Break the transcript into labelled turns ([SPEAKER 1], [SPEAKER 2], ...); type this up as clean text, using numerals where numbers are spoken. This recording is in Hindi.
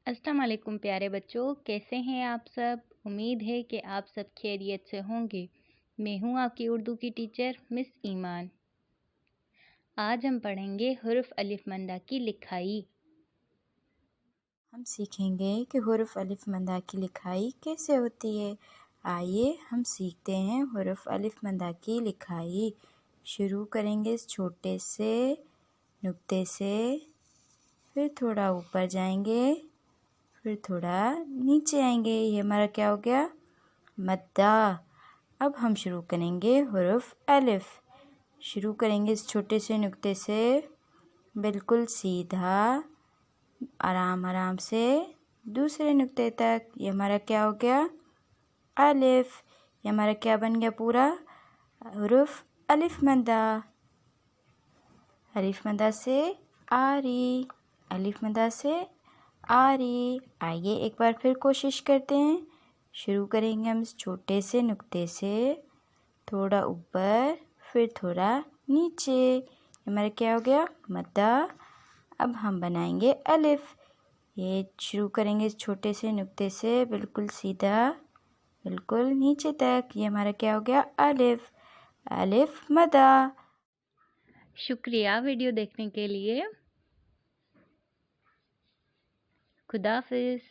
[SPEAKER 1] अस्सलाम वालेकुम प्यारे बच्चों, कैसे हैं आप सब। उम्मीद है कि आप सब खैरियत से होंगे। मैं हूं आपकी उर्दू की टीचर मिस ईमान। आज हम पढ़ेंगे हुर्फ अलिफ मंदा की लिखाई।
[SPEAKER 2] हम सीखेंगे कि हुर्फ अलिफ मंदा की लिखाई कैसे होती है। आइए हम सीखते हैं हुर्फ अलिफ मंदा की लिखाई। शुरू करेंगे इस छोटे से नुक्ते से, फिर थोड़ा ऊपर जाएंगे, फिर थोड़ा नीचे आएंगे। ये हमारा क्या हो गया? मद्दा। अब हम शुरू करेंगे हुर्फ अलिफ। शुरू करेंगे इस छोटे से नुक्ते से, बिल्कुल सीधा, आराम आराम से दूसरे नुक्ते तक। ये हमारा क्या हो गया? अलिफ। ये हमारा क्या बन गया? पूरा हुर्फ अलिफ मद्दा। अलिफ मद्दा से आरी, अलिफ मद्दा से आरी। आइए एक बार फिर कोशिश करते हैं। शुरू करेंगे हम इस छोटे से नुक्ते से, थोड़ा ऊपर, फिर थोड़ा नीचे। हमारा क्या हो गया? मद्दा। अब हम बनाएंगे अलिफ। ये शुरू करेंगे इस छोटे से नुक्ते से, बिल्कुल सीधा, बिल्कुल नीचे तक। ये हमारा क्या हो गया? अलिफ। अलिफ मद्दा।
[SPEAKER 1] शुक्रिया वीडियो देखने के लिए। खुदा हाफिज।